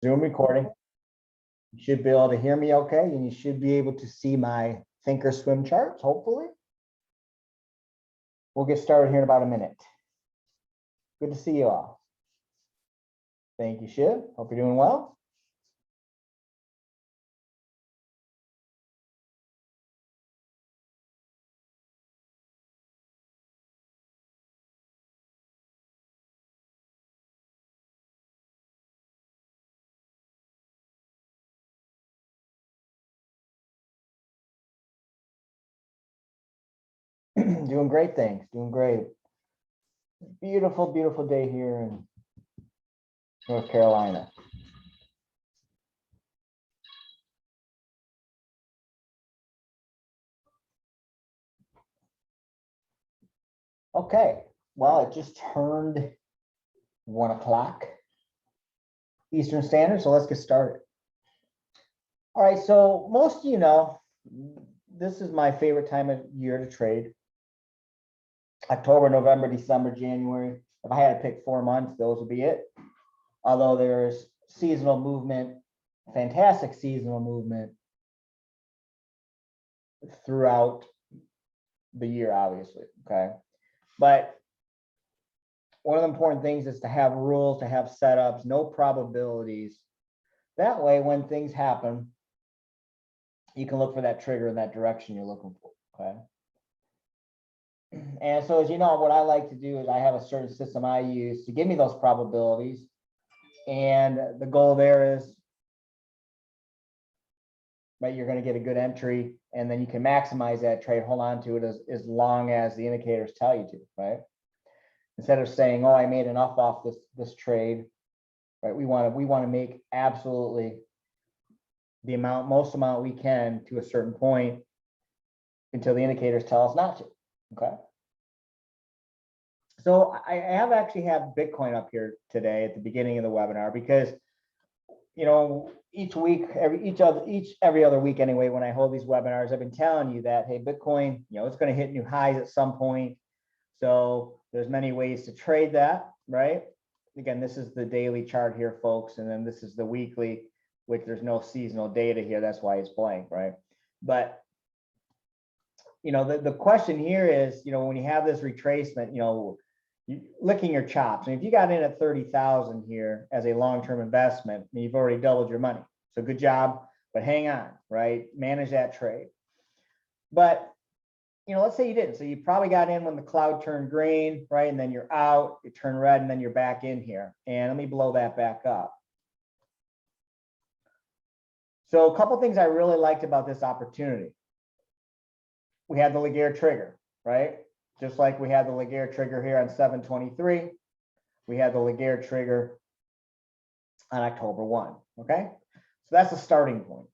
Zoom recording. You should be able to hear me okay, and you should be able to see my Thinkorswim charts, hopefully. We'll get started here in about a minute. Good to see you all. Thank you, Shiv. Hope you're doing well. Doing great things, doing great. Beautiful, beautiful day here in North Carolina. Okay, well, it just turned 1 o'clock Eastern Standard, so let's get started. All right, so most of you know, this is my favorite time of year to trade. October, November, December, January. If I had to pick 4 months, those would be it. Although there's seasonal movement, fantastic seasonal movement throughout the year, obviously, okay? But one of the important things is to have rules, to have setups, no probabilities. That way, when things happen, you can look for that trigger in that direction you're looking for, okay? And so, as you know, what I like to do is I have a certain system I use to give me those probabilities. And the goal there is, right, you're going to get a good entry, and then you can maximize that trade, hold on to it as long as the indicators tell you to, right? Instead of saying, oh, I made enough off this trade, right? We want to make absolutely the most amount we can to a certain point until the indicators tell us not to, okay? So I have actually had Bitcoin up here today at the beginning of the webinar because, you know, each week, every other week anyway, when I hold these webinars, I've been telling you that, hey, Bitcoin, you know, it's going to hit new highs at some point. So there's many ways to trade that, right? Again, this is the daily chart here, folks, and then this is the weekly, which there's no seasonal data here. That's why it's blank, right? But you know, the question here is, you know, when you have this retracement, you know, licking your chops. And if you got in at 30,000 here as a long-term investment, you've already doubled your money. So good job, but hang on, right? Manage that trade. But, you know, let's say you didn't. So you probably got in when the cloud turned green, right? And then you're out, it turned red, and then you're back in here. And let me blow that back up. So a couple things I really liked about this opportunity. We had the Laguerre trigger, right? Just like we had the Laguerre trigger here on 7/23, we had the Laguerre trigger on October 1, okay? So that's the starting point.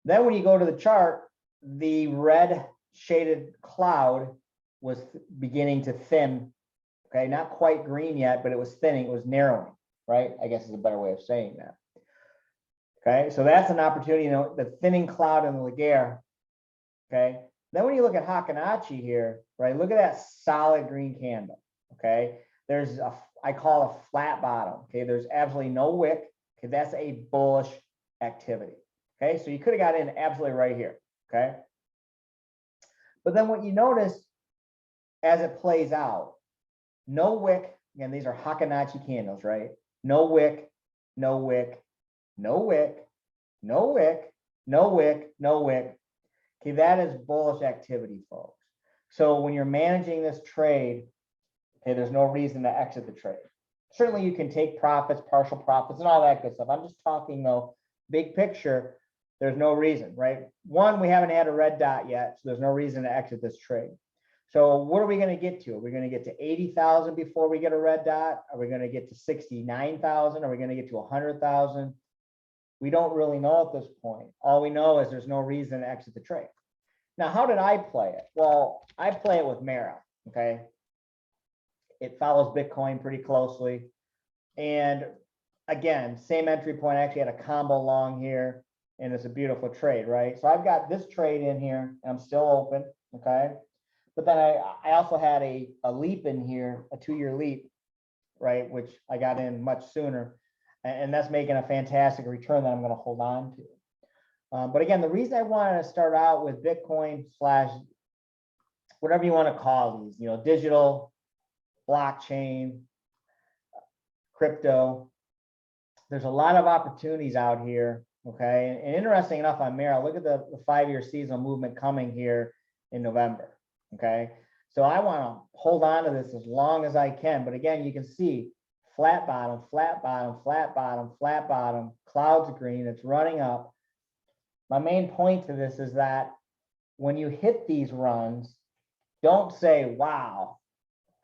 Then when you go to the chart, the red shaded cloud was beginning to thin, okay? Not quite green yet, but it was thinning, it was narrowing, right? I guess is a better way of saying that. Okay, so that's an opportunity, you know, the thinning cloud in the Laguerre, okay? Then when you look at Hackenacci here, right, look at that solid green candle, okay? There's I call a flat bottom, okay? There's absolutely no wick, okay? That's a bullish activity, okay? So you could have got in absolutely right here, okay? But then what you notice as it plays out, no wick, again, these are Hackenacci candles, right? No wick, no wick, no wick, no wick, no wick, no wick. Okay, that is bullish activity, folks. So when you're managing this trade, okay, there's no reason to exit the trade. Certainly you can take profits, partial profits, and all that good stuff. I'm just talking though, big picture, there's no reason, right? One, we haven't had a red dot yet, so there's no reason to exit this trade. So what are we going to get to? Are we going to get to 80,000 before we get a red dot? Are we going to get to 69,000? Are we going to get to 100,000? We don't really know at this point. All we know is there's no reason to exit the trade. Now, how did I play it? Well, I play it with Mara, okay? It follows Bitcoin pretty closely. And again, same entry point. I actually had a combo long here, and it's a beautiful trade, right? So I've got this trade in here, and I'm still open, okay? But then I also had a leap in here, a 2-year leap, right? Which I got in much sooner. and that's making a fantastic return that I'm going to hold on to. But again, the reason I wanted to start out with Bitcoin slash whatever you want to call these, digital, blockchain, crypto, there's a lot of opportunities out here. Okay. And interesting enough on Merrill, look at the 5-year seasonal movement coming here in November. Okay. So I want to hold on to this as long as I can. But again, you can see flat bottom, flat bottom, flat bottom, flat bottom, clouds green, it's running up. My main point to this is that when you hit these runs, don't say, wow,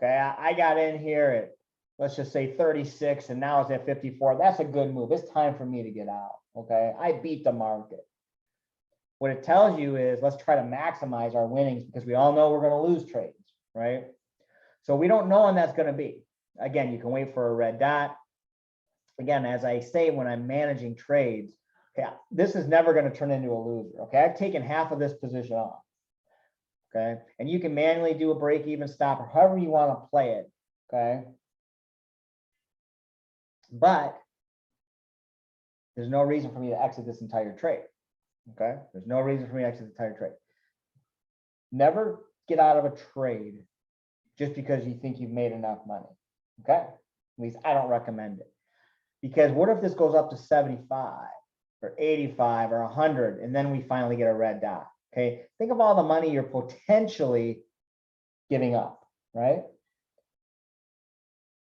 okay, I got in here at, let's just say 36 and now it's at 54. That's a good move. It's time for me to get out. Okay, I beat the market. What it tells you is let's try to maximize our winnings because we all know we're going to lose trades, right? So we don't know when that's going to be. Again, you can wait for a red dot. Again, as I say, when I'm managing trades, okay, this is never going to turn into a loser. Okay, I've taken half of this position off. Okay, and you can manually do a break even stop or however you want to play it. Okay, but there's no reason for me to exit this entire trade. Okay, there's no reason for me to exit the entire trade. Never get out of a trade just because you think you've made enough money. Okay, at least I don't recommend it. Because what if this goes up to 75 or 85 or 100 and then we finally get a red dot? Okay, think of all the money you're potentially giving up, right?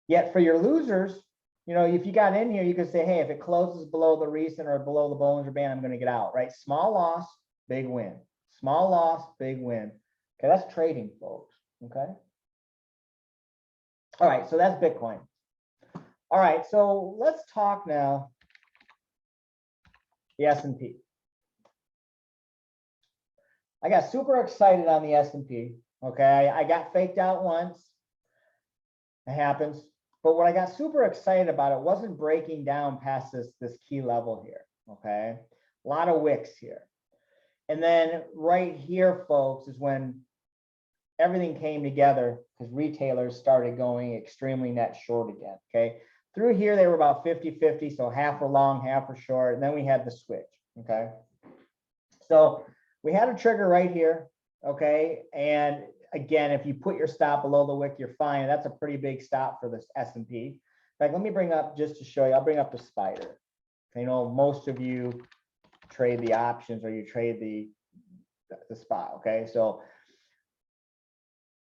Yet for your losers, if you got in here, you could say, hey, if it closes below the recent or below the Bollinger Band, I'm going to get out, right? Small loss, big win. Small loss, big win. Okay, that's trading, folks. Okay. All right, so that's Bitcoin. All right, so let's talk now the S&P. I got super excited on the S&P. Okay, I got faked out once. It happens. But what I got super excited about, it wasn't breaking down past this key level here. Okay, a lot of wicks here. And then right here, folks, is when everything came together because retailers started going extremely net short again. Okay, through here they were about 50-50, so half were long, half were short, and then we had the switch. Okay, so we had a trigger right here. Okay, and again, if you put your stop below the wick, you're fine. That's a pretty big stop for this S&P. In fact, let me bring up just to show you. I'll bring up the spider. I know most of you trade the options or you trade the spot. Okay, so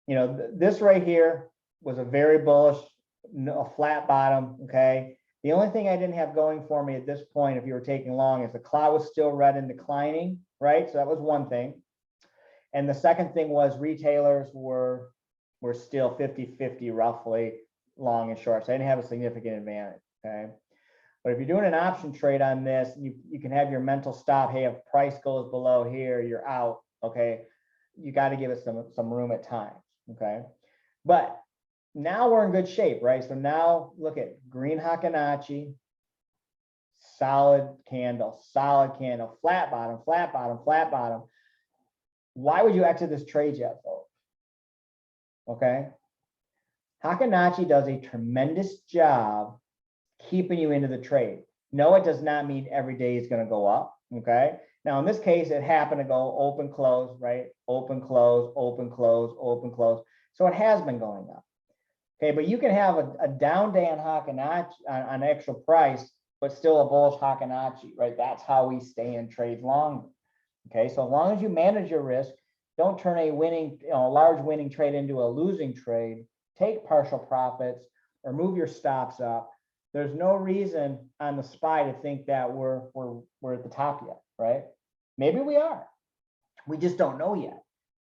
this right here was a very bullish, a flat bottom. Okay, the only thing I didn't have going for me at this point, if you were taking long, is the cloud was still red and declining. Right, so that was one thing. And the second thing was retailers were still 50-50 roughly long and short. So I didn't have a significant advantage. Okay. But if you're doing an option trade on this, you can have your mental stop. Hey, if price goes below here, you're out. Okay. You got to give it some room at times. Okay. But now we're in good shape, right? So now look at green Hackenacci, solid candle, flat bottom, flat bottom, flat bottom. Why would you exit this trade yet, folks? Okay. Hackenacci does a tremendous job keeping you into the trade. No, it does not mean every day is going to go up. Okay. Now, in this case, it happened to go open, close, right? Open, close, open, close, open, close. So it has been going up. Okay. But you can have a down day on Hackenacci on actual price, but still a bullish Hackenacci, right? That's how we stay in trades longer. Okay, so as long as you manage your risk, don't turn a winning, large winning trade into a losing trade. Take partial profits or move your stops up. There's no reason on the SPY to think that we're at the top yet, right? Maybe we are. We just don't know yet.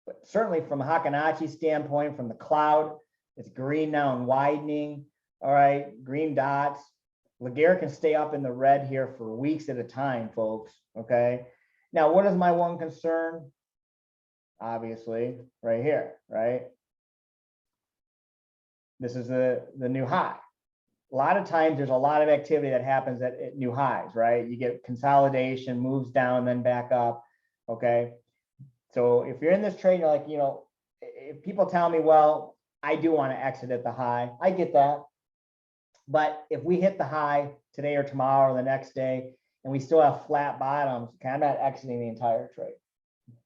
But certainly from a Hackenacci standpoint, from the cloud, it's green now and widening. All right, green dots. Laguerre can stay up in the red here for weeks at a time, folks. Okay. Now, what is my one concern? Obviously, right here, right? This is the new high. A lot of times there's a lot of activity that happens at new highs, right? You get consolidation, moves down, then back up. Okay. So if you're in this trade, you're like, if people tell me, well, I do want to exit at the high, I get that. But if we hit the high today or tomorrow or the next day, and we still have flat bottoms, I'm not exiting the entire trade.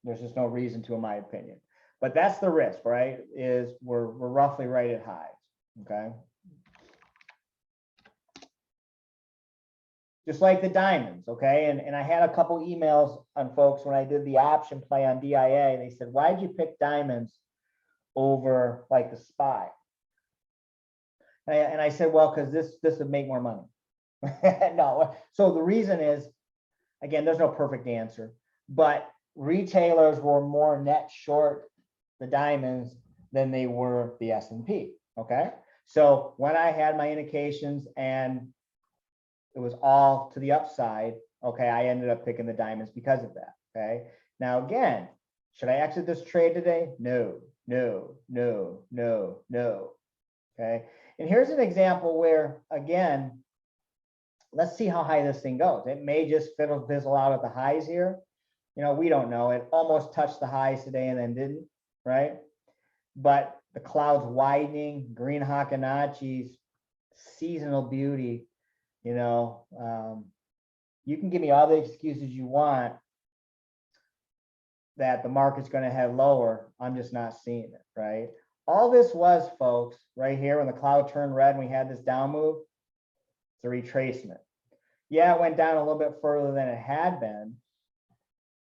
There's just no reason to, in my opinion. But that's the risk, right? Is we're roughly right at highs. Okay. Just like the diamonds, okay? And I had a couple emails on folks when I did the option play on DIA. They said, why'd you pick diamonds over like the SPY? And I said, well, because this would make more money. No, so the reason is, again, there's no perfect answer, but retailers were more net short the diamonds than they were the S&P, okay? So when I had my indications and it was all to the upside, okay, I ended up picking the diamonds because of that, okay? Now, again, should I exit this trade today? No, no, no, no, no, okay? And here's an example where, again, let's see how high this thing goes. It may just fizzle out at the highs here. You know, we don't know. It almost touched the highs today and then didn't, right? But the clouds widening, green Hackenachis, seasonal beauty, you know, you can give me all the excuses you want that the market's going to head lower. I'm just not seeing it, right? All this was, folks, right here when the cloud turned red and we had this down move, it's a retracement. Yeah, it went down a little bit further than it had been.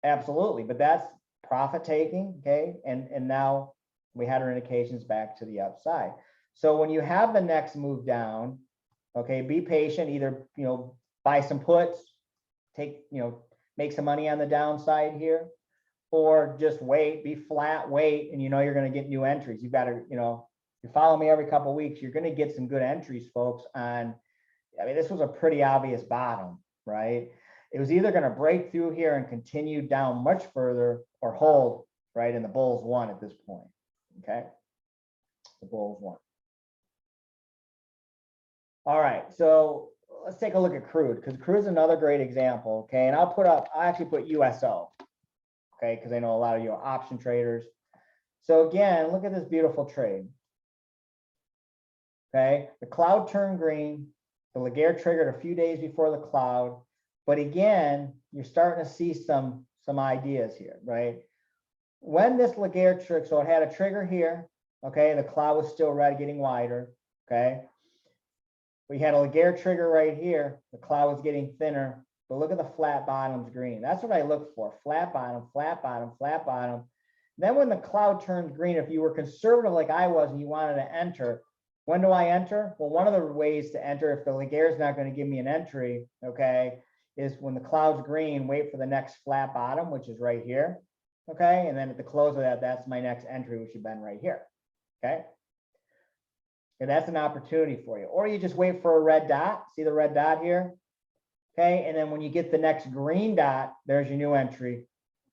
Absolutely, but that's profit taking, okay? And now we had our indications back to the upside. So when you have the next move down, okay, be patient, either, you know, buy some puts, take, you know, make some money on the downside here, or just wait, be flat, wait, and you know you're going to get new entries. You've got to, you know, you follow me every couple of weeks, you're going to get some good entries, folks, on, I mean, this was a pretty obvious bottom, right? It was either going to break through here and continue down much further or hold, right? And the bulls won at this point, okay? The bulls won. All right, so let's take a look at crude, because crude is another great example, okay? And I'll actually put USO, okay? Because I know a lot of you are option traders. So again, look at this beautiful trade, okay? The cloud turned green. The Laguerre triggered a few days before the cloud, but again, you're starting to see some ideas here, right? When this Laguerre trigger, so it had a trigger here, okay? The cloud was still red, getting wider, okay? We had a Laguerre trigger right here. The cloud was getting thinner, but look at the flat bottoms green. That's what I look for: flat bottom, flat bottom, flat bottom. Then when the cloud turns green, if you were conservative like I was and you wanted to enter, when do I enter? Well, one of the ways to enter, if the Laguerre is not going to give me an entry, okay, is when the cloud's green, wait for the next flat bottom, which is right here, okay? And then at the close of that, that's my next entry, which should have been right here, okay? And that's an opportunity for you. Or you just wait for a red dot. See the red dot here? Okay, and then when you get the next green dot, there's your new entry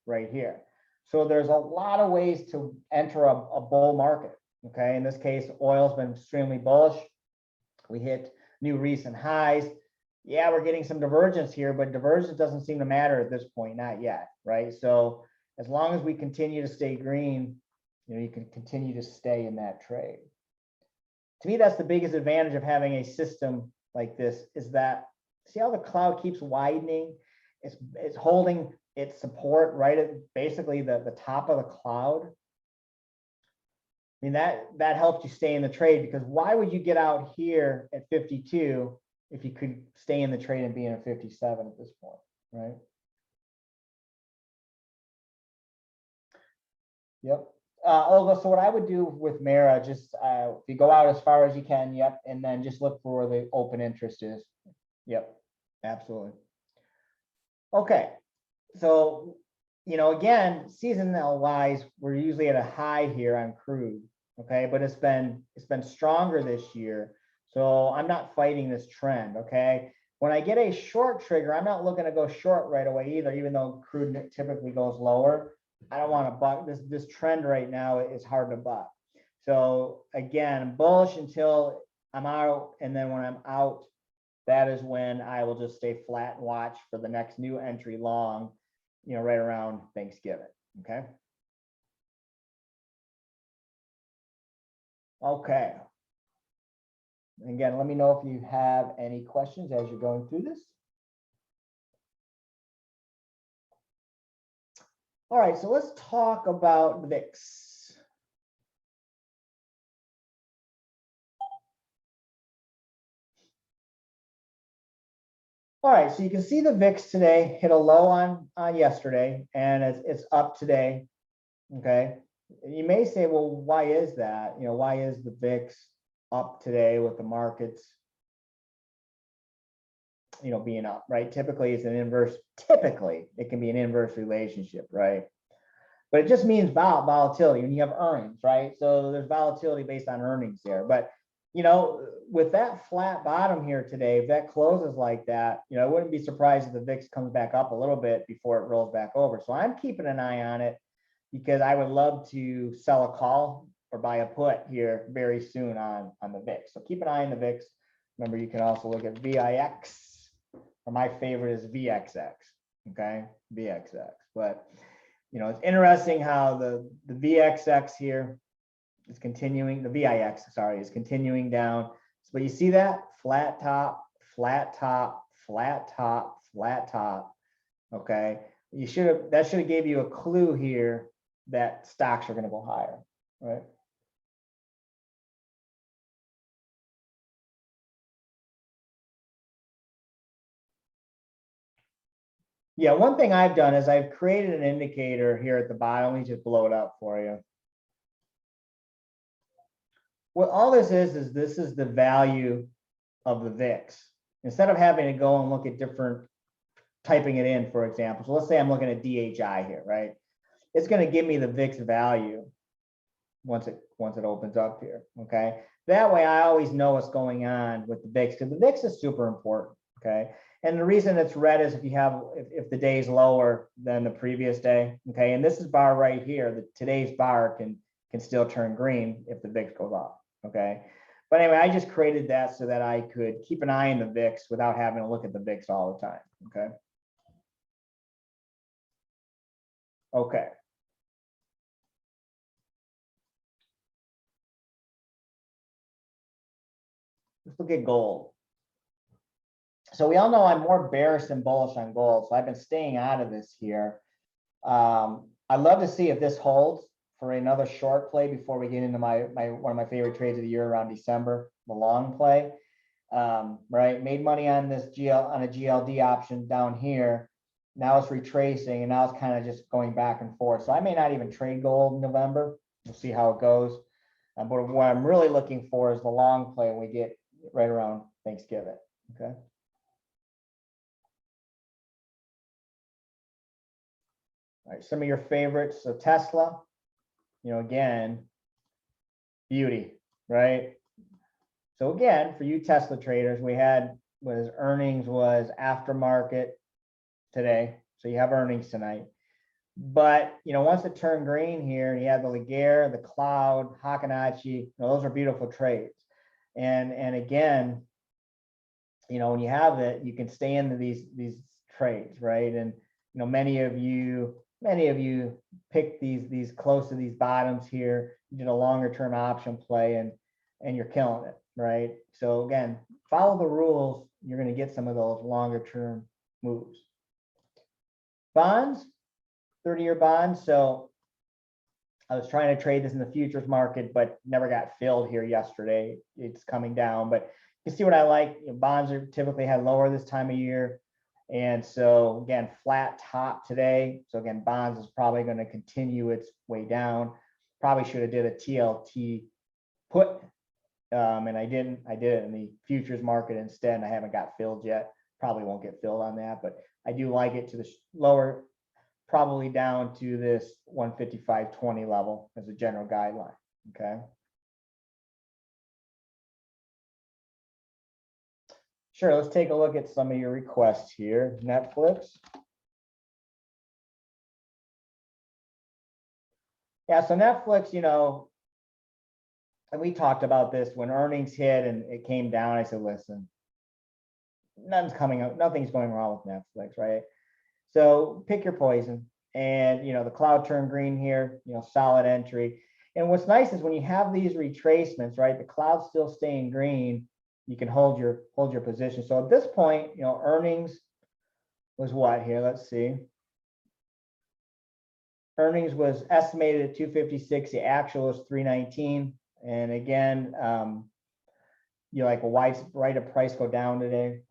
right here. So there's a lot of ways to enter a bull market. Okay, in this case, oil's been extremely bullish. We hit new recent highs. Yeah, we're getting some divergence here, but divergence doesn't seem to matter at this point, not yet, right? So as long as we continue to stay green, you know, you can continue to stay in that trade. To me, that's the biggest advantage of having a system like this, is that, see how the cloud keeps widening? It's holding its support right at basically the top of the cloud. I mean, that helps you stay in the trade, because why would you get out here at 52 if you could stay in the trade and be in a 57 at this point, right? Yep. Olga, so what I would do with Mara, just if you go out as far as you can, yep, and then just look for where the open interest is. Yep, absolutely. Okay, so, you know, again, seasonal wise, we're usually at a high here on crude, okay, but it's been stronger this year, so I'm not fighting this trend, okay? When I get a short trigger, I'm not looking to go short right away either, even though crude typically goes lower. I don't want to buck this trend right now. Is hard to buck. So again, bullish until I'm out, and then when I'm out, that is when I will just stay flat and watch for the next new entry long, you know, right around Thanksgiving. Okay. Okay. Again, let me know if you have any questions as you're going through this. All right, so let's talk about the VIX. All right, so you can see the VIX today hit a low on yesterday, and it's up today. Okay, you may say, well, why is that? You know, why is the VIX up today with the markets, you know, being up, right? Typically, it's an inverse. Typically, it can be an inverse relationship, right? But it just means volatility when you have earnings, right? So there's volatility based on earnings there. But you know, with that flat bottom here today, if that closes like that, you know, I wouldn't be surprised if the VIX comes back up a little bit before it rolls back over. So I'm keeping an eye on it because I would love to sell a call or buy a put here very soon on the VIX. So keep an eye on the VIX. Remember, you can also look at VIX, or my favorite is VXX. Okay, VXX. But you know, it's interesting how the VXX here is continuing, the VIX, sorry, is continuing down. But you see that flat top, flat top, flat top, flat top. Okay, you should have, that should have gave you a clue here that stocks are going to go higher, right? Yeah, one thing I've done is I've created an indicator here at the bottom. Let me just blow it up for you. What all this is this is the value of the VIX. Instead of having to go and look at different, typing it in, for example. So let's say I'm looking at DHI here, right? It's going to give me the VIX value once it opens up here, okay? That way I always know what's going on with the VIX, because the VIX is super important, okay? And the reason it's red is if the day is lower than the previous day, okay? And this is bar right here, today's bar can still turn green if the VIX goes off, okay? But anyway, I just created that so that I could keep an eye on the VIX without having to look at the VIX all the time, okay? Okay. Let's look at gold. So we all know I'm more bearish than bullish on gold, so I've been staying out of this here. I'd love to see if this holds for another short play before we get into one of my favorite trades of the year around December, the long play. Right, made money on this on a GLD option down here. Now it's retracing, and now it's kind of just going back and forth. So I may not even trade gold in November. We'll see how it goes. But what I'm really looking for is the long play when we get right around Thanksgiving. Okay. All right, some of your favorites. So Tesla, you know, again, beauty, right? So again, for you Tesla traders, we had what his earnings was aftermarket today. So you have earnings tonight. But you know, once it turned green here, you had the Laguerre, the Cloud, Hackenacci, you know, those are beautiful trades. And again, you know, when you have it, you can stay into these trades, right? And you know, many of you picked these close to these bottoms here. You did a longer term option play, and you're killing it, right? So again, follow the rules. You're going to get some of those longer term moves. Bonds, 30-year bonds. So I was trying to trade this in the futures market, but never got filled here yesterday. It's coming down, but you can see what I like. You know, bonds are typically had lower this time of year. And so again, flat top today. So again, bonds is probably going to continue its way down. Probably should have did a TLT put. And I didn't. I did it in the futures market instead, and I haven't got filled yet. Probably won't get filled on that, but I do like it to the lower, probably down to this 155.20 level as a general guideline. Okay. Sure, let's take a look at some of your requests here. Netflix. Yeah, so Netflix, you know, and we talked about this when earnings hit and it came down. I said, listen, nothing's coming up, nothing's going wrong with Netflix, right? So pick your poison. And you know, the cloud turned green here, you know, solid entry. And what's nice is when you have these retracements, right? The cloud's still staying green. you can hold your position. So at this point, earnings was what here? Let's see. Earnings was estimated at 256. The actual was 319. And again, you're like, well, why did price go down today?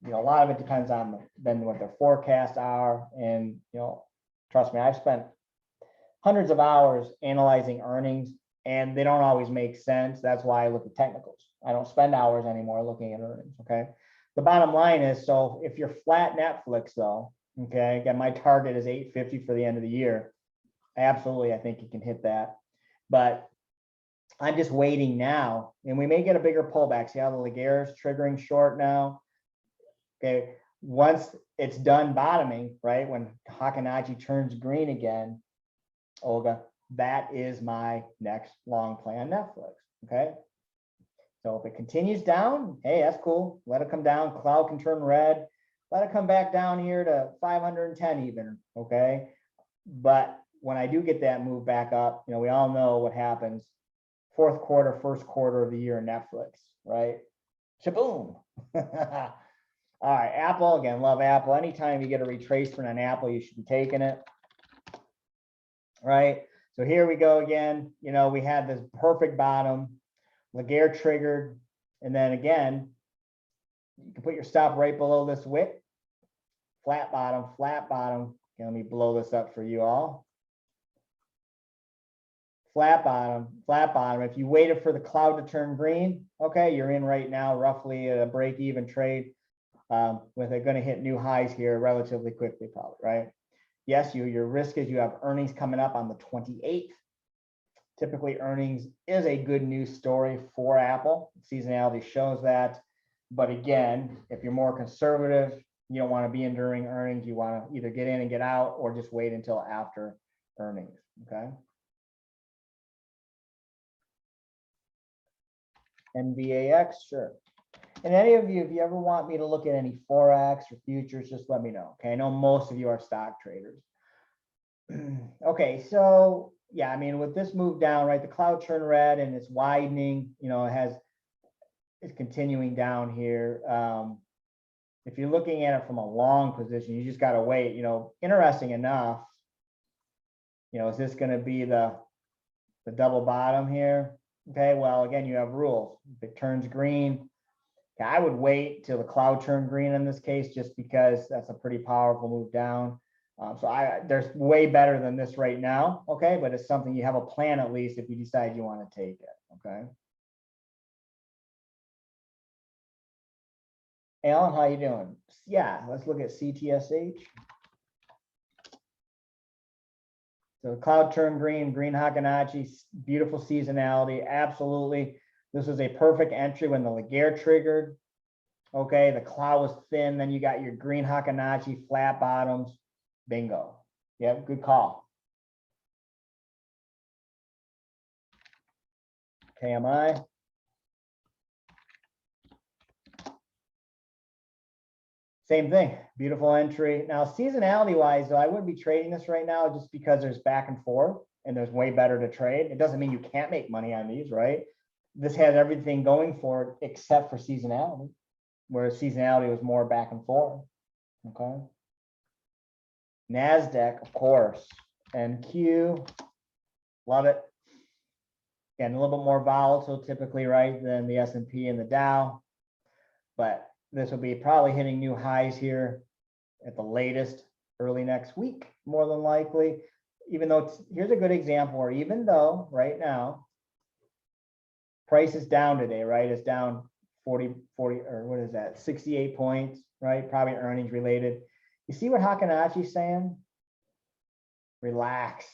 A lot of it depends on then what their forecasts are. And, trust me, I've spent hundreds of hours analyzing earnings, and they don't always make sense. That's why I look at technicals. I don't spend hours anymore looking at earnings, okay? The bottom line is, so if you're flat Netflix though, okay, again, my target is 850 for the end of the year. Absolutely, I think you can hit that. But I'm just waiting now, and we may get a bigger pullback. See how the Laguerre is triggering short now? Okay, once it's done bottoming, right, when Hackenacci turns green again, Olga, that is my next long play on Netflix, okay? So if it continues down, hey, that's cool. Let it come down. Cloud can turn red. Let it come back down here to 510 even, okay? But when I do get that move back up, we all know what happens. Fourth quarter, first quarter of the year in Netflix, right? Shaboom. All right, Apple, again, love Apple. Anytime you get a retracement on Apple, you should be taking it, right? So here we go again. We had this perfect bottom, Laguerre triggered, and then again, you can put your stop right below this wick. Flat bottom, flat bottom. Okay, let me blow this up for you all. Flat bottom, flat bottom. If you waited for the cloud to turn green, okay, you're in right now roughly at a break-even trade. With it going to hit new highs here relatively quickly, probably, right? Yes, your risk is you have earnings coming up on the 28th. Typically, earnings is a good news story for Apple. Seasonality shows that. But again, if you're more conservative, you don't want to be in during earnings. You want to either get in and get out or just wait until after earnings, okay? NVAX, sure. And any of you, if you ever want me to look at any Forex or futures, just let me know. Okay, I know most of you are stock traders. Okay, so yeah, I mean, with this move down, right, the cloud turned red and it's widening, it's continuing down here. If you're looking at it from a long position, you just got to wait. Interesting enough, is this going to be the double bottom here? Okay, well, again, you have rules. If it turns green, I would wait till the cloud turned green in this case, just because that's a pretty powerful move down. So there's way better than this right now, okay? But it's something you have a plan at least if you decide you want to take it, okay? Alan, how you doing? Yeah, let's look at CTSH. So cloud turned green, green Hackenacci, beautiful seasonality, absolutely. This was a perfect entry when the Laguerre triggered. Okay, the cloud was thin. Then you got your green Hackenacci, flat bottoms. Bingo. Yep, good call. KMI. Same thing, beautiful entry. Now, seasonality wise, though, I wouldn't be trading this right now just because there's back and forth and there's way better to trade. It doesn't mean you can't make money on these, right? This has everything going for it except for seasonality, whereas seasonality was more back and forth. Okay. Nasdaq, of course. NQ, love it. Again, a little bit more volatile typically, right, than the S&P and the Dow. But this will be probably hitting new highs here at the latest early next week, more than likely. Even though here's a good example where even though right now price is down today, right? It's down 40, or what is that? 68 points, right? Probably earnings related. You see what Hackenacci's saying? Relax,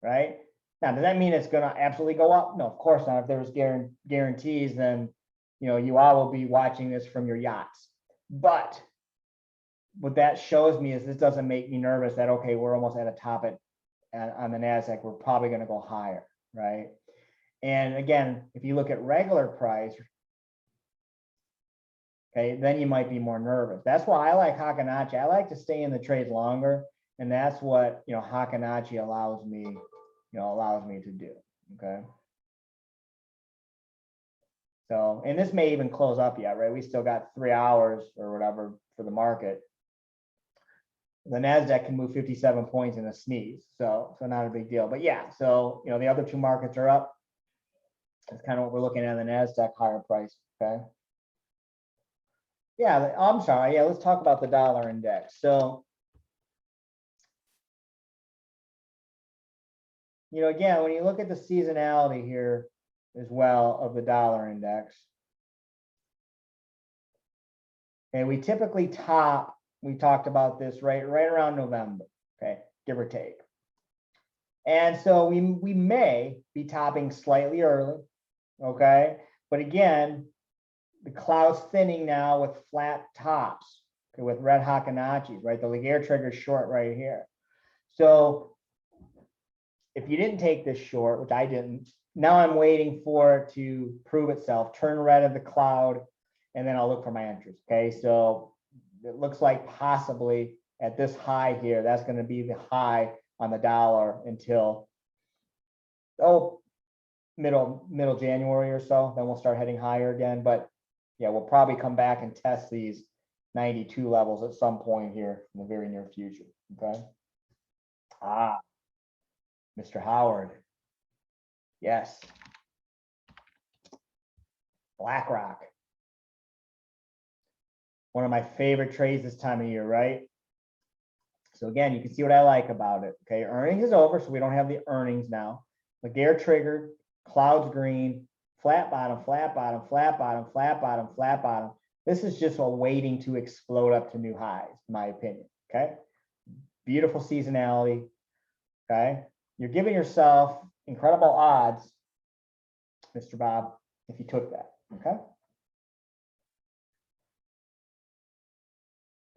right? Now, does that mean it's going to absolutely go up? No, of course not. If there was guarantees, then you all will be watching this from your yachts. But what that shows me is this doesn't make me nervous that, okay, we're almost at a top on the Nasdaq. We're probably going to go higher, right? And again, if you look at regular price, okay, then you might be more nervous. That's why I like Hackenacci. I like to stay in the trades longer, and that's what Hackenacci allows me, to do. Okay. So, and this may even close up yet, right? We still got 3 hours or whatever for the market. The Nasdaq can move 57 points in a sneeze, so not a big deal. But yeah, so the other two markets are up. That's kind of what we're looking at in the Nasdaq higher price. Okay. Yeah, I'm sorry. Yeah, let's talk about the dollar index. So, again, when you look at the seasonality here as well of the dollar index, and we typically top, we talked about this right around November, okay, give or take. And so we may be topping slightly early, okay? But again, the cloud's thinning now with flat tops, okay, with red Hakanachis, right? The Laguerre trigger is short right here. So if you didn't take this short, which I didn't, now I'm waiting for it to prove itself, turn red of the cloud, and then I'll look for my entries, okay? So it looks like possibly at this high here, that's going to be the high on the dollar until middle January or so. Then we'll start heading higher again. But yeah, we'll probably come back and test these 92 levels at some point here in the very near future. Okay. Mr. Howard. Yes. BlackRock. One of my favorite trades this time of year, right? So again, you can see what I like about it. Okay, earnings is over, so we don't have the earnings now. Laguerre triggered, clouds green, flat bottom, flat bottom, flat bottom, flat bottom, flat bottom. This is just a waiting to explode up to new highs, in my opinion. Okay, beautiful seasonality. Okay, you're giving yourself incredible odds, Mr. Bob, if you took that. Okay.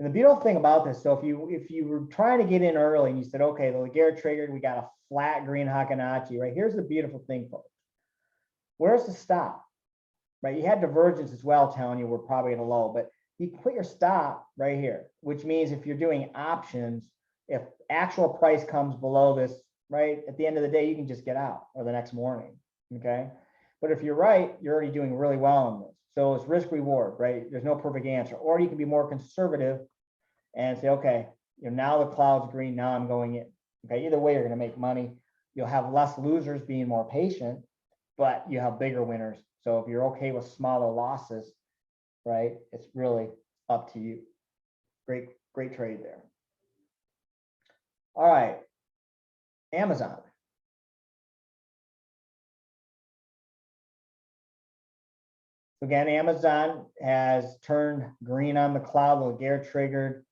And the beautiful thing about this, so if you were trying to get in early and you said, okay, the Laguerre triggered, we got a flat green Hakanachi, right? Here's the beautiful thing, folks. Where's the stop? Right? You had divergence as well telling you we're probably at a low, but you can put your stop right here, which means if you're doing options, if actual price comes below this, right, at the end of the day, you can just get out or the next morning. Okay. But if you're right, you're already doing really well on this. So it's risk reward, right? There's no perfect answer. Or you can be more conservative and say, okay, now the cloud's green, now I'm going in. Okay, either way, you're going to make money. You'll have less losers being more patient, but you have bigger winners. So if you're okay with smaller losses, right, it's really up to you. Great trade there. All right, Amazon. Again, Amazon has turned green on the cloud, Laguerre triggered.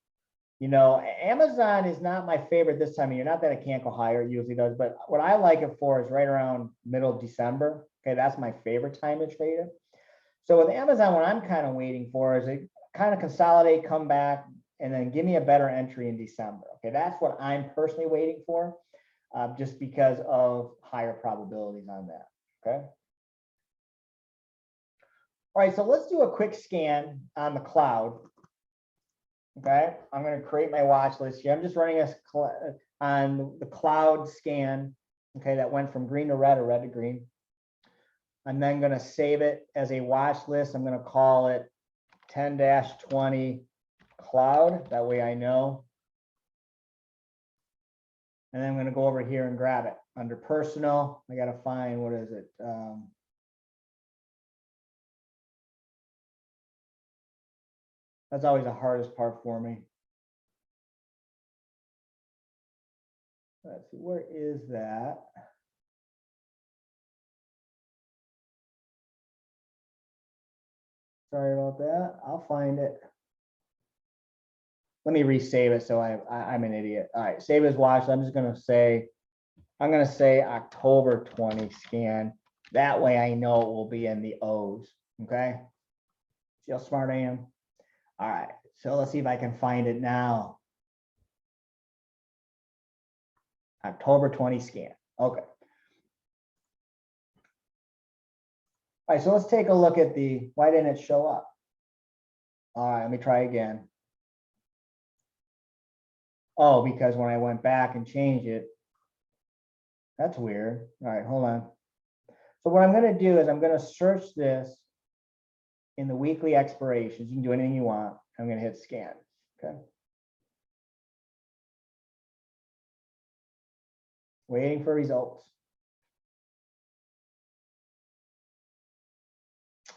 Amazon is not my favorite this time of year. Not that it can't go higher, it usually does, but what I like it for is right around middle of December. Okay, that's my favorite time to trade it. So with Amazon, what I'm kind of waiting for is it kind of consolidate, come back, and then give me a better entry in December. Okay, that's what I'm personally waiting for, just because of higher probabilities on that. Okay. All right, so let's do a quick scan on the cloud. Okay, I'm going to create my watch list here. I'm just running on the cloud scan. Okay, that went from green to red or red to green. I'm then going to save it as a watch list. I'm going to call it 10-20 cloud. That way I know. And then I'm going to go over here and grab it under personal. I got to find, what is it? That's always the hardest part for me. Let's see, where is that? Sorry about that. I'll find it. Let me resave it so I'm an idiot. All right, save as watch. I'm going to say October 20 scan. That way I know it will be in the O's. Okay. See how smart I am? All right, so let's see if I can find it now. October 20 scan. Okay. All right, so let's take a look at why didn't it show up? All right, let me try again. Oh, because when I went back and changed it, that's weird. All right, hold on. So what I'm going to do is I'm going to search this in the weekly expirations. You can do anything you want. I'm going to hit scan. Okay. Waiting for results.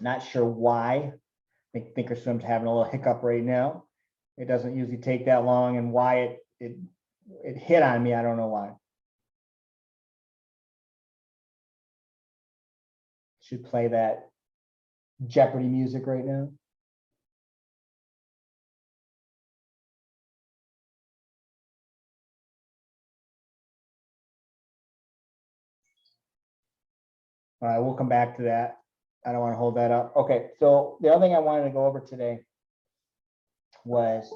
Not sure why. I think Thinkorswim's having a little hiccup right now. It doesn't usually take that long, and why it hit on me, I don't know why. Should play that Jeopardy music right now. All right, we'll come back to that. I don't want to hold that up. Okay, so the other thing I wanted to go over today was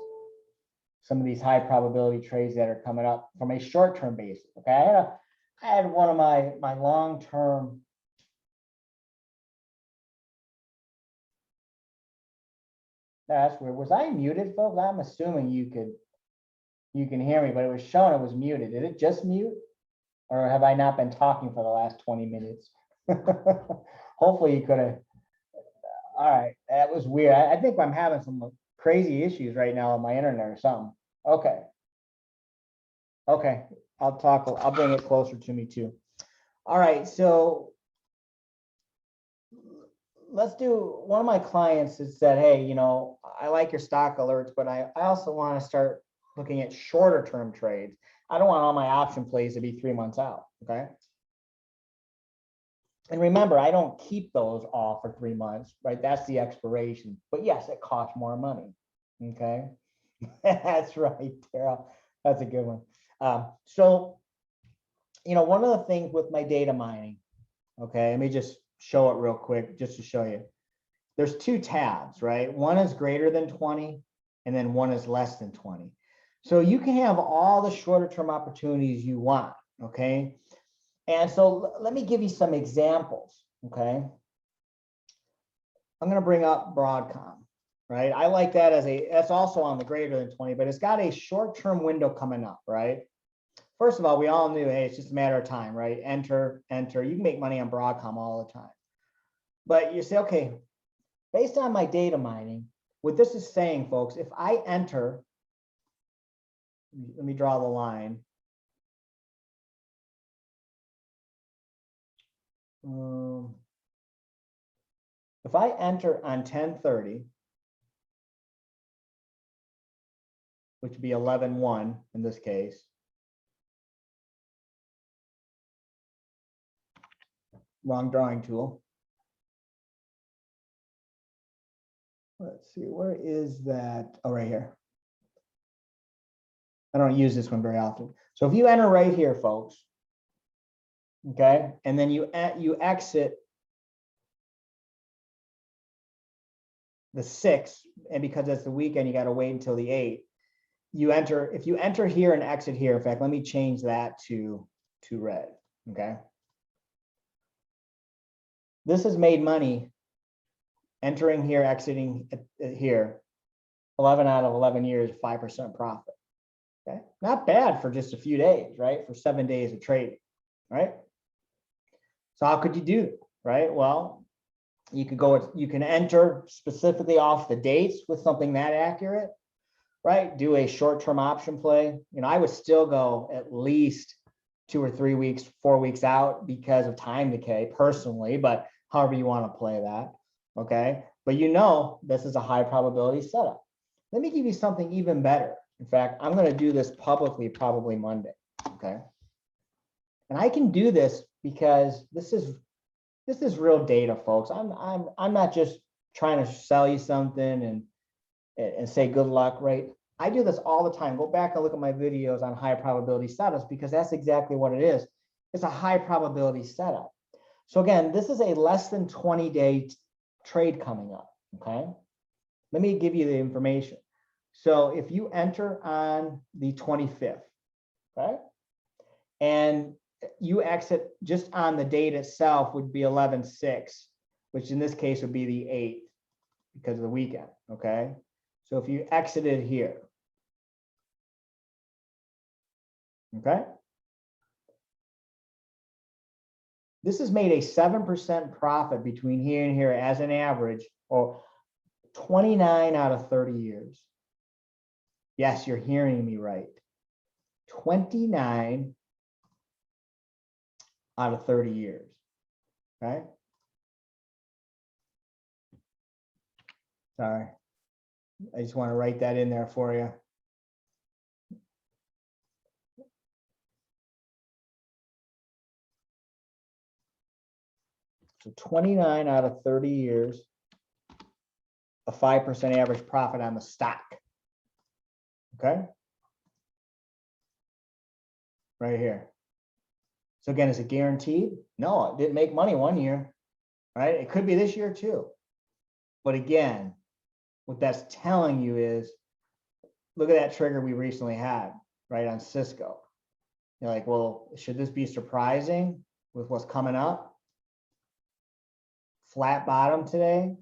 some of these high probability trades that are coming up from a short-term basis. Okay, I had one of my long-term that's weird. Was I muted, folks? I'm assuming you can hear me, but it was showing it was muted. Did it just mute? Or have I not been talking for the last 20 minutes? Hopefully you could have. All right, that was weird. I think I'm having some crazy issues right now on my internet or something. Okay. Okay, I'll bring it closer to me too. All right, so let's do, one of my clients has said, hey, you know, I like your stock alerts, but I also want to start looking at shorter term trades. I don't want all my option plays to be 3 months out. Okay. And remember, I don't keep those all for 3 months, right? That's the expiration. But yes, it costs more money. Okay. That's right, Daryl. That's a good one. So, you know, one of the things with my data mining, okay, let me just show it real quick just to show you. There's two tabs, right? One is greater than 20, and then one is less than 20. So you can have all the shorter term opportunities you want, okay? And so let me give you some examples, okay? I'm going to bring up Broadcom, right? I like that as that's also on the greater than 20, but it's got a short-term window coming up, right? First of all, we all knew, hey, it's just a matter of time, right? Enter. You can make money on Broadcom all the time. But you say, okay, based on my data mining, what this is saying, folks, if I enter, let me draw the line. If I enter on 10:30, which would be 11:1 in this case, wrong drawing tool. Let's see, where is that? Oh, right here. I don't use this one very often. So if you enter right here, folks, okay, and then you exit the 6th, and because it's the weekend, you got to wait until the 8th. You enter, if you enter here and exit here, in fact, let me change that to red, okay? This has made money entering here, exiting here, 11 out of 11 years, 5% profit. Okay, not bad for just a few days, right? For 7 days of trading, right? So how could you do it, right? Well, you can enter specifically off the dates with something that accurate, right? Do a short-term option play. You know, I would still go at least 2 or 3 weeks, 4 weeks out because of time decay personally, but however you want to play that, okay? But you know, this is a high probability setup. Let me give you something even better. In fact, I'm going to do this publicly probably Monday, okay? And I can do this because this is real data, folks. I'm not just trying to sell you something and say good luck, right? I do this all the time. Go back and look at my videos on high probability setups because that's exactly what it is. It's a high probability setup. So again, this is a less than 20-day trade coming up, okay? Let me give you the information. So if you enter on the 25th, okay, and you exit just on the date itself would be 11/6, which in this case would be the 8th because of the weekend, okay? So if you exited here, okay? This has made a 7% profit between here and here as an average, or 29 out of 30 years. Yes, you're hearing me right. 29 out of 30 years, okay? Sorry, I just want to write that in there for you. So 29 out of 30 years, a 5% average profit on the stock, okay? Right here. So again, is it guaranteed? No, it didn't make money one year, right? It could be this year too. But again, what that's telling you is, look at that trigger we recently had, right, on Cisco. You're like, well, should this be surprising with what's coming up? Flat bottom today.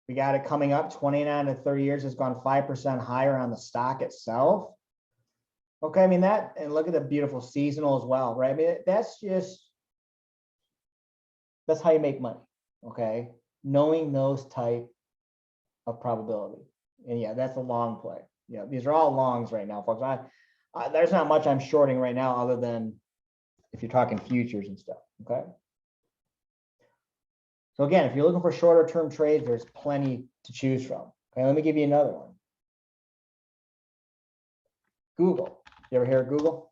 We got it coming up 29 to 30 years has gone 5% higher on the stock itself. Okay, I mean that, and look at the beautiful seasonal as well, right? I mean, that's how you make money, okay? Knowing those type of probability. And yeah, that's a long play. Yeah, these are all longs right now, folks. There's not much I'm shorting right now other than if you're talking futures and stuff, okay? So again, if you're looking for shorter term trades, there's plenty to choose from. Okay, let me give you another one. Google. You ever hear of Google?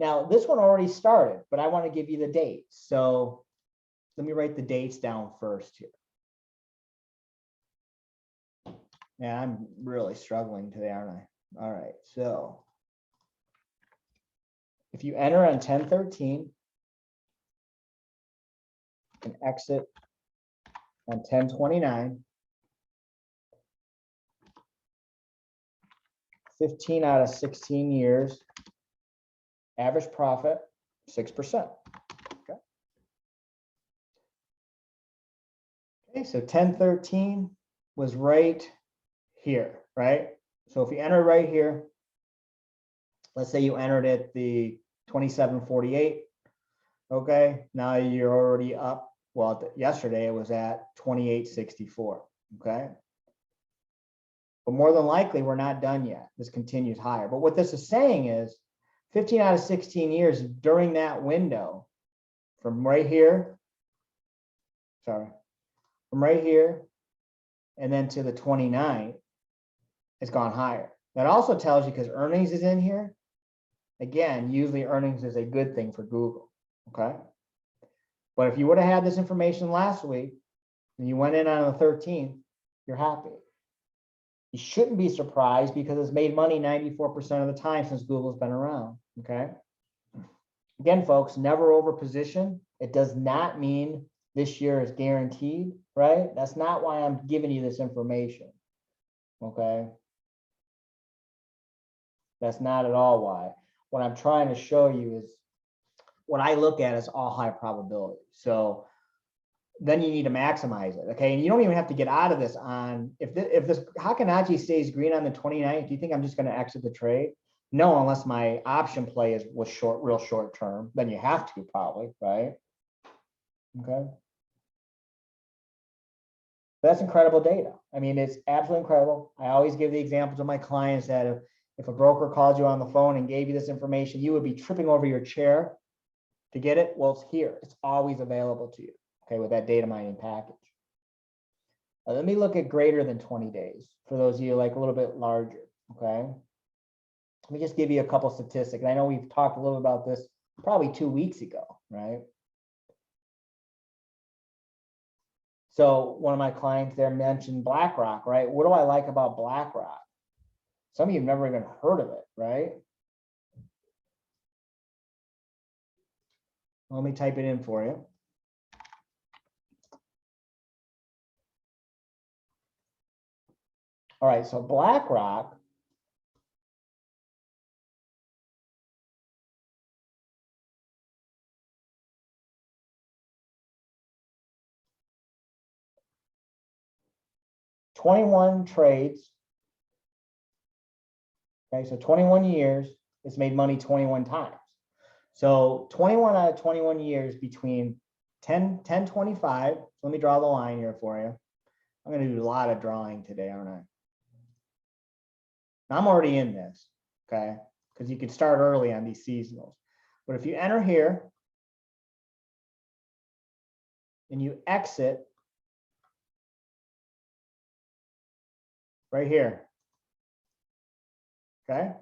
Now, this one already started, but I want to give you the dates. So let me write the dates down first here. Yeah, I'm really struggling today, aren't I? All right, so if you enter on 10/13 and exit on 10/29, 15 out of 16 years, average profit 6%. Okay. Okay, so 10/13 was right here, right? So if you enter right here, let's say you entered at the 27.48. Okay, now you're already up. Well, yesterday it was at 28.64. Okay. But more than likely, we're not done yet. This continues higher. But what this is saying is 15 out of 16 years during that window from right here, from right here, and then to the 29, it's gone higher. That also tells you, because earnings is in here, again, usually earnings is a good thing for Google, okay? But if you would have had this information last week and you went in on the 13th, you're happy. You shouldn't be surprised because it's made money 94% of the time since Google's been around, okay? Again, folks, never over position. It does not mean this year is guaranteed, right? That's not why I'm giving you this information, okay? That's not at all why. What I'm trying to show you is what I look at as all high probability. So then you need to maximize it, okay? And you don't even have to get out of this on, if this Hackenacci stays green on the 29th, do you think I'm just going to exit the trade? No, unless my option play was short, real short term, then you have to probably, right? Okay. That's incredible data. I mean, it's absolutely incredible. I always give the example to my clients that if a broker called you on the phone and gave you this information, you would be tripping over your chair to get it. Well, it's here. It's always available to you, okay, with that data mining package. Let me look at greater than 20 days for those of you like a little bit larger, okay? Let me just give you a couple statistics. And I know we've talked a little about this probably 2 weeks ago, right? So one of my clients there mentioned BlackRock, right? What do I like about BlackRock? Some of you have never even heard of it, right? Let me type it in for you. All right, so BlackRock $21 trades. Okay, so 21 years, it's made money 21 times. So 21 out of 21 years between 1025, let me draw the line here for you. I'm going to do a lot of drawing today, aren't I? I'm already in this, okay? Because you can start early on these seasonals. But if you enter here and you exit right here, okay?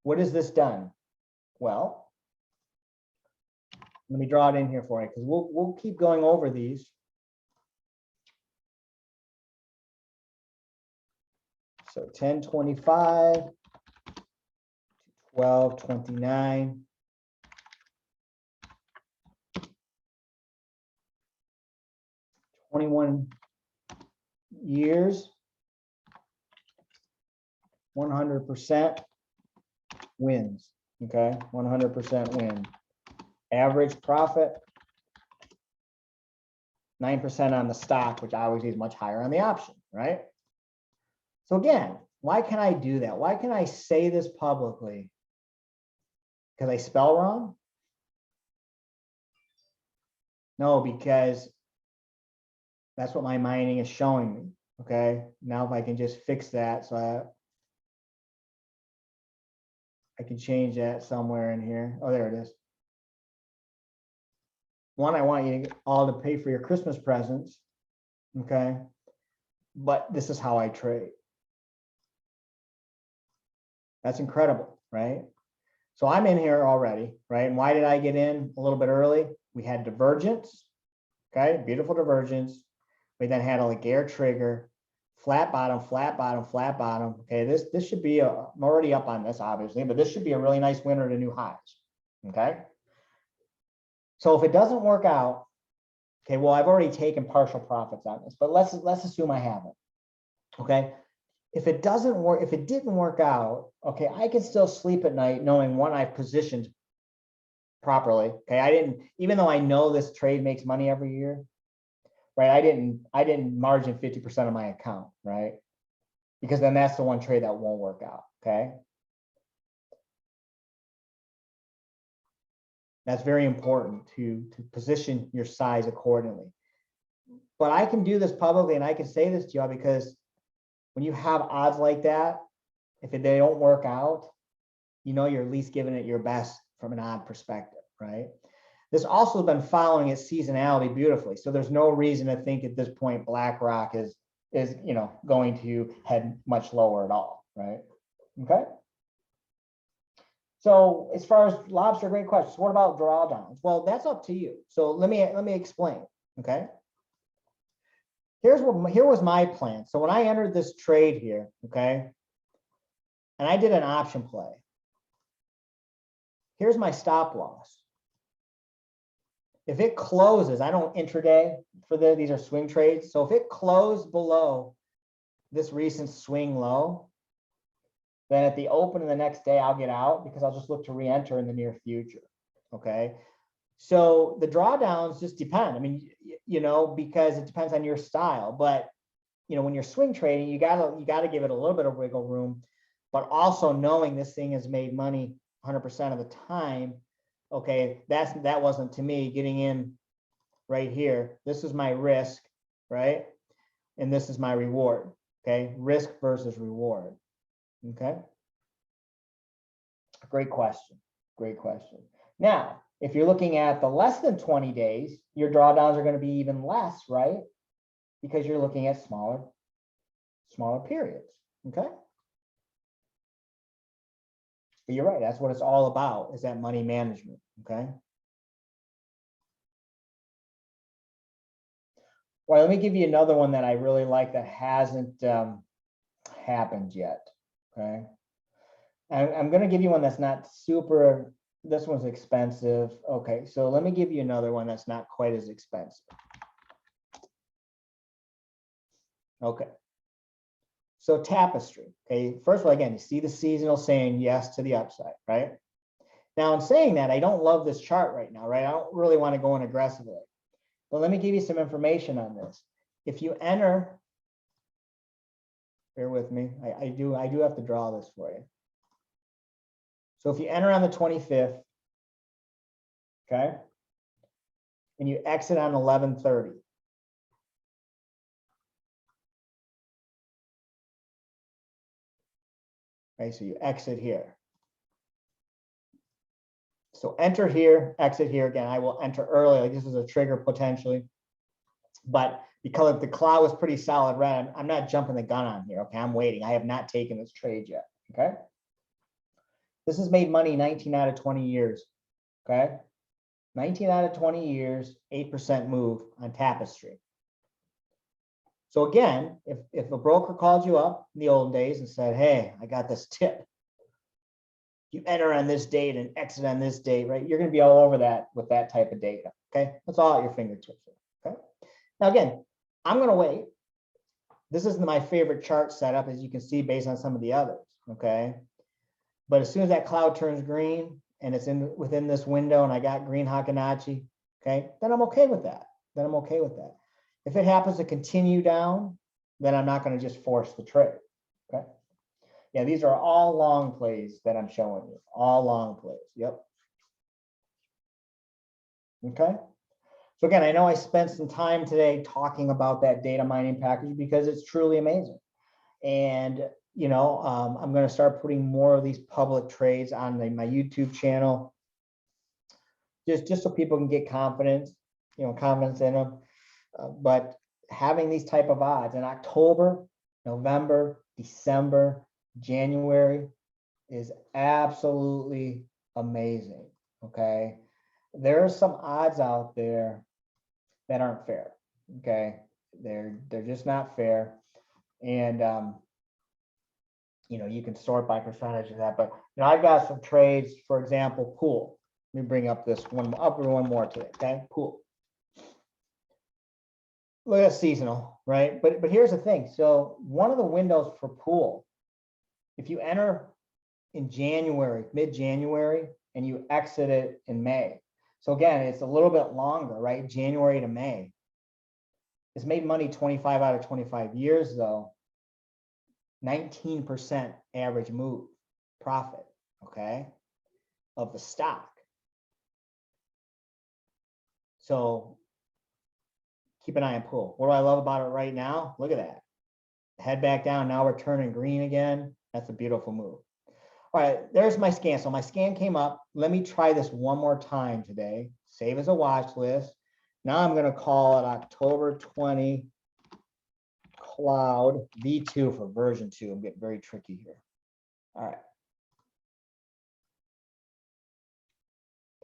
What has this done? Well, let me draw it in here for you because we'll keep going over these. So 1025, 1229, 21 years, 100% wins. Okay, 100% win. Average profit, 9% on the stock, which obviously is much higher on the option, right? So again, why can I do that? Why can I say this publicly? Because I spell wrong? No, because that's what my mining is showing me. Okay, now if I can just fix that, so I can change that somewhere in here. Oh, there it is. One, I want you all to pay for your Christmas presents. Okay, but this is how I trade. That's incredible, right? So I'm in here already, right? And why did I get in a little bit early? We had divergence, okay, beautiful divergence. We then had a Laguerre trigger, flat bottom, flat bottom, flat bottom. Okay, this should be I'm already up on this, obviously, but this should be a really nice winner to new highs. Okay. So if it doesn't work out, okay, well, I've already taken partial profits on this, but let's assume I haven't. Okay. If it doesn't work, if it didn't work out, okay, I can still sleep at night knowing one, I've positioned properly. Okay, I didn't, even though I know this trade makes money every year, right? I didn't margin 50% of my account, right? Because then that's the one trade that won't work out. Okay. That's very important to position your size accordingly. But I can do this publicly and I can say this to y'all because when you have odds like that, if they don't work out, you know you're at least giving it your best from an odd perspective, right? This also has been following its seasonality beautifully. So there's no reason to think at this point BlackRock is going to head much lower at all, right? Okay. So as far as lobster, great questions. What about drawdowns? Well, that's up to you. So let me explain. Okay. Here was my plan. So when I entered this trade here, okay, and I did an option play. Here's my stop loss. If it closes, I don't intraday for these are swing trades. So if it closed below this recent swing low, then at the open of the next day, I'll get out because I'll just look to re-enter in the near future. Okay. So the drawdowns just depend. I mean, because it depends on your style, but when you're swing trading, you gotta give it a little bit of wiggle room, but also knowing this thing has made money 100% of the time. Okay, that wasn't to me getting in right here. This is my risk, right? And this is my reward. Okay, risk versus reward. Okay, great question. Great question. Now, if you're looking at the less than 20 days, your drawdowns are going to be even less, right? Because you're looking at smaller periods. Okay. But you're right. That's what it's all about, is that money management. Okay. Well, let me give you another one that I really like that hasn't happened yet. Okay. I'm going to give you one that's not super. This one's expensive. Okay, so let me give you another one that's not quite as expensive. Okay. So Tapestry. Okay, first of all, again, you see the seasonal saying yes to the upside, right? Now, in saying that, I don't love this chart right now, right? I don't really want to go in aggressively. But let me give you some information on this. If you enter, bear with me. I do have to draw this for you. So if you enter on the 25th, okay, and you exit on 11:30, right? So you exit here. So enter here, exit here. Again, I will enter early. Like this is a trigger potentially. But because if the cloud was pretty solid red, I'm not jumping the gun on here. Okay, I'm waiting. I have not taken this trade yet. Okay. This has made money 19 out of 20 years. Okay. 19 out of 20 years, 8% move on Tapestry. So again, if a broker called you up in the old days and said, hey, I got this tip. You enter on this date and exit on this date, right? You're going to be all over that with that type of data. Okay. That's all at your fingertips. Okay. Now, again, I'm going to wait. This isn't my favorite chart setup, as you can see, based on some of the others. Okay. But as soon as that cloud turns green and it's within this window and I got green Hackenacci, okay, then I'm okay with that. Then I'm okay with that. If it happens to continue down, then I'm not going to just force the trade. Okay. Yeah, these are all long plays that I'm showing you. All long plays. Yep. Okay. So again, I know I spent some time today talking about that data mining package because it's truly amazing. And, you know, I'm going to start putting more of these public trades on my YouTube channel, just so people can get confidence, you know, confidence in them. But having these type of odds in October, November, December, January is absolutely amazing. Okay. There are some odds out there that aren't fair. Okay. They're just not fair. And, you know, you can sort by percentage of that, but you know, I've got some trades, for example, pool. Let me bring up this one more today. Okay. Pool. Look at seasonal, right? But here's the thing. So one of the windows for pool, if you enter in January, mid-January, and you exit it in May. So again, it's a little bit longer, right? January to May. It's made money 25 out of 25 years though. 19% average move profit, okay, of the stock. So keep an eye on pool. What do I love about it right now? Look at that. Head back down. Now we're turning green again. That's a beautiful move. All right, there's my scan. So my scan came up. Let me try this one more time today. Save as a watch list. Now I'm going to call it October 20 Cloud V2 for version 2. I'm getting very tricky here. All right.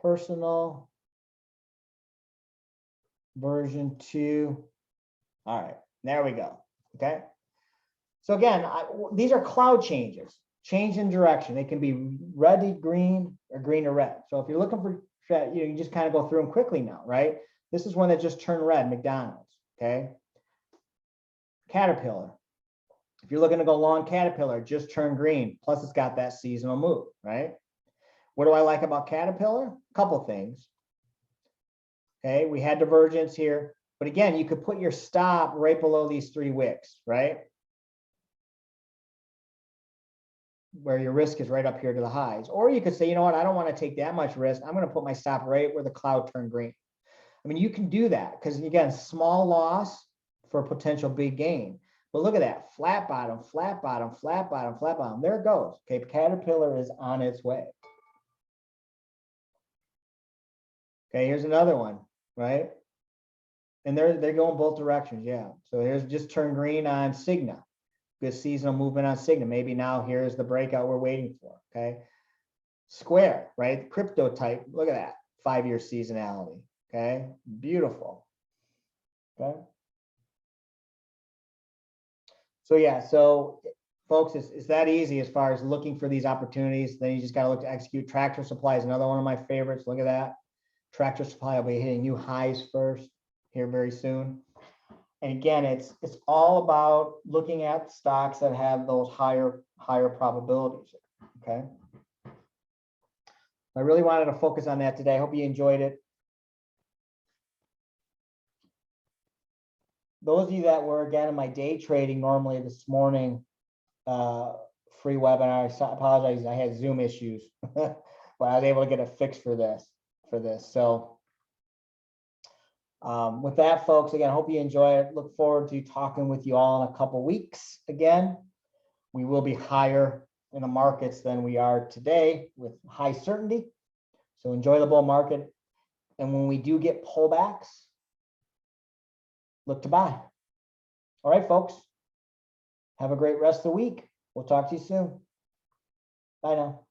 Personal version 2. All right, there we go. Okay. So again, these are cloud changes. Change in direction. They can be red to green or green to red. So if you're looking for, you know, you just kind of go through them quickly now, right? This is one that just turned red, McDonald's, okay? Caterpillar. If you're looking to go long, Caterpillar just turned green. Plus it's got that seasonal move, right? What do I like about Caterpillar? A couple things. Okay, we had divergence here, but again, you could put your stop right below these 3 wicks, right? Where your risk is right up here to the highs. Or you could say, you know what, I don't want to take that much risk. I'm going to put my stop right where the cloud turned green. I mean, you can do that because again, small loss for a potential big gain. But look at that, flat bottom, flat bottom, flat bottom, flat bottom. There it goes. Okay, Caterpillar is on its way. Okay, here's another one, right? And they're going both directions, yeah. So here's just turned green on Cigna. Good seasonal movement on Cigna. Maybe now here's the breakout we're waiting for, okay? Square, right? Crypto type, look at that, 5-year seasonality, okay? Beautiful, okay? So yeah, so folks, it's that easy as far as looking for these opportunities. Then you just gotta look to execute. Tractor Supply is another one of my favorites. Look at that. Tractor Supply will be hitting new highs first here very soon. And again, it's all about looking at stocks that have those higher probabilities. Okay. I really wanted to focus on that today. I hope you enjoyed it. Those of you that were again in my day trading normally this morning, free webinar. I apologize, I had Zoom issues, but I was able to get a fix for this. So with that, folks, again, I hope you enjoy it. Look forward to talking with you all in a couple weeks. Again, we will be higher in the markets than we are today with high certainty. So enjoy the bull market. And when we do get pullbacks, look to buy. All right, folks. Have a great rest of the week. We'll talk to you soon. Bye now.